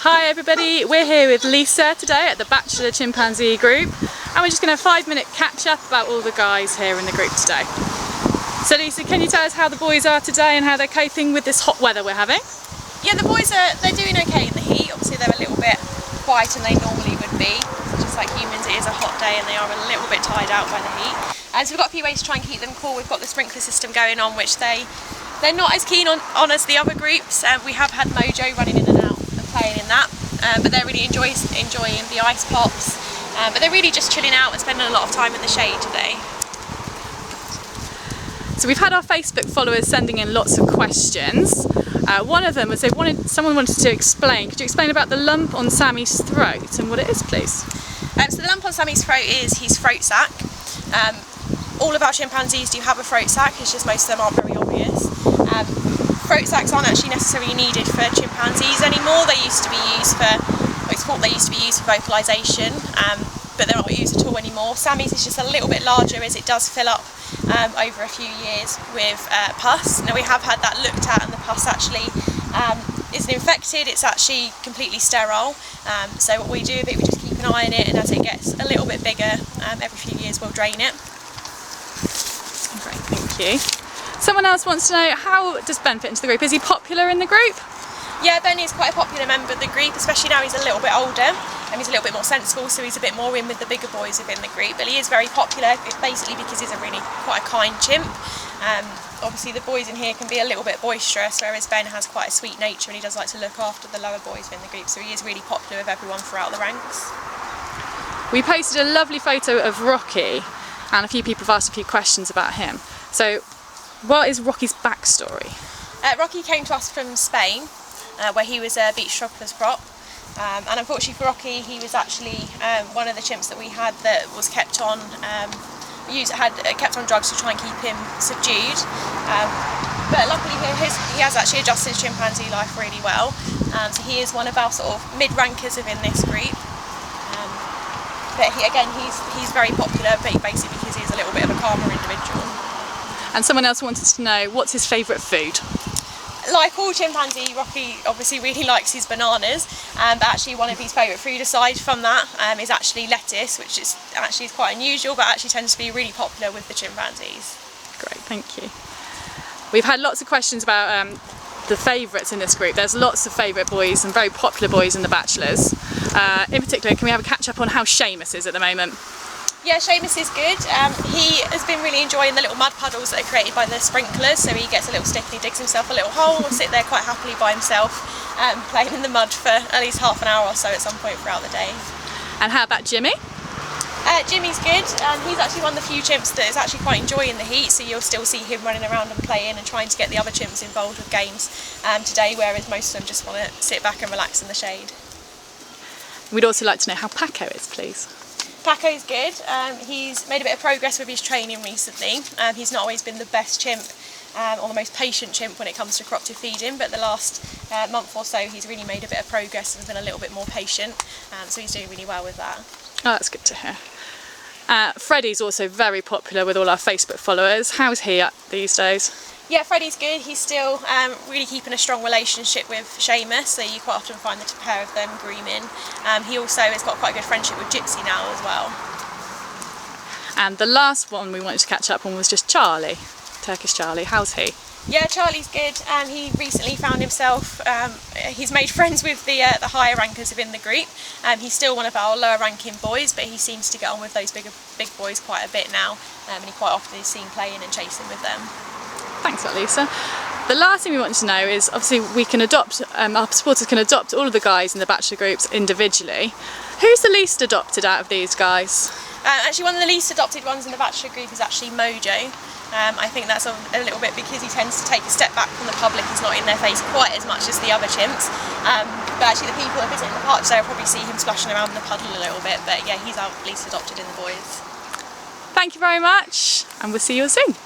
Hi everybody, we're here with Lisa today at the Bachelor chimpanzee group, and we're just going to have a 5-minute catch up about all the guys here in the group today. So Lisa, can you tell us how the boys are today and how they're coping with this hot weather we're having? Yeah, the boys they're doing okay in the heat. Obviously they're a little bit quieter than they normally would be. Just like humans, it is a hot day and they are a little bit tired out by the heat. So we've got a few ways to try and keep them cool. We've got the sprinkler system going on, which they're not as keen on as the other groups. We have had Mojo running in and out and playing in that, but they're really enjoying the ice pops. But they're really just chilling out and spending a lot of time in the shade today. So we've had our Facebook followers sending in lots of questions. One of them was someone wanted to explain. Could you explain about the lump on Sammy's throat and what it is, please? So the lump on Sammy's throat is his throat sac. All of our chimpanzees do have a throat sac, it's just most of them aren't very obvious. Throat sacs aren't actually necessarily needed for chimpanzees anymore. They used to be used for, it's thought they used to be used for vocalisation, but they're not used at all anymore. Sammy's is just a little bit larger as it does fill up over a few years with pus. Now we have had that looked at and the pus actually isn't infected, it's actually completely sterile. So what we do with it, we just keep an eye on it, and as it gets a little bit bigger, every few years we'll drain it. Great, thank you. Someone else wants to know, how does Ben fit into the group? Is he popular in the group? Yeah, Ben is quite a popular member of the group, especially now he's a little bit older and he's a little bit more sensible, so he's a bit more in with the bigger boys within the group. But he is very popular, basically because he's quite a kind chimp. Obviously the boys in here can be a little bit boisterous, whereas Ben has quite a sweet nature and he does like to look after the lower boys within the group, so he is really popular with everyone throughout the ranks. We posted a lovely photo of Rocky, and a few people have asked a few questions about him. So what is Rocky's backstory? Rocky came to us from Spain, where he was a beach strugglers prop. And unfortunately for Rocky, he was actually one of the chimps that we had that was kept on kept on drugs to try and keep him subdued. But luckily he has actually adjusted his chimpanzee life really well. So he is one of our sort of mid-rankers within this group. But he's very popular, basically because he's a little bit of a calmer individual. And someone else wanted to know, what's his favourite food? Like all chimpanzee, Rocky obviously really likes his bananas, but actually one of his favourite food aside from that is actually lettuce, which is actually quite unusual, but actually tends to be really popular with the chimpanzees. Great, thank you. We've had lots of questions about the favourites in this group. There's lots of favourite boys and very popular boys in the Bachelors. In particular, can we have a catch up on how Seamus is at the moment? Yeah, Seamus is good. He has been really enjoying the little mud puddles that are created by the sprinklers, so he gets a little stick and he digs himself a little hole and will sit there quite happily by himself, playing in the mud for at least half an hour or so at some point throughout the day. And how about Jimmy? Jimmy's good. He's actually one of the few chimps that is actually quite enjoying the heat, so you'll still see him running around and playing and trying to get the other chimps involved with games today, whereas most of them just want to sit back and relax in the shade. We'd also like to know how Paco is, please. Paco's good. He's made a bit of progress with his training recently. He's not always been the best chimp or the most patient chimp when it comes to cooperative feeding, but the last month or so he's really made a bit of progress and been a little bit more patient, so he's doing really well with that. Oh, that's good to hear. Freddie's also very popular with all our Facebook followers. How's he up these days? Yeah, Freddie's good. He's still really keeping a strong relationship with Seamus, so you quite often find the pair of them grooming. He also has got quite a good friendship with Gypsy now as well. And the last one we wanted to catch up on was just Charlie, Turkish Charlie. How's he? Yeah, Charlie's good. He recently found himself, he's made friends with the higher rankers within the group. He's still one of our lower ranking boys, but he seems to get on with those big boys quite a bit now, and he quite often is seen playing and chasing with them. Thanks a lot, Lisa. The last thing we want to know is, obviously we can adopt, our supporters can adopt all of the guys in the Bachelor groups individually. Who's the least adopted out of these guys? Actually one of the least adopted ones in the Bachelor group is actually Mojo. I think that's a little bit because he tends to take a step back from the public. He's not in their face quite as much as the other chimps. But actually the people that visit the park today will probably see him splashing around in the puddle a little bit. But yeah, he's our least adopted in the boys. Thank you very much, and we'll see you soon.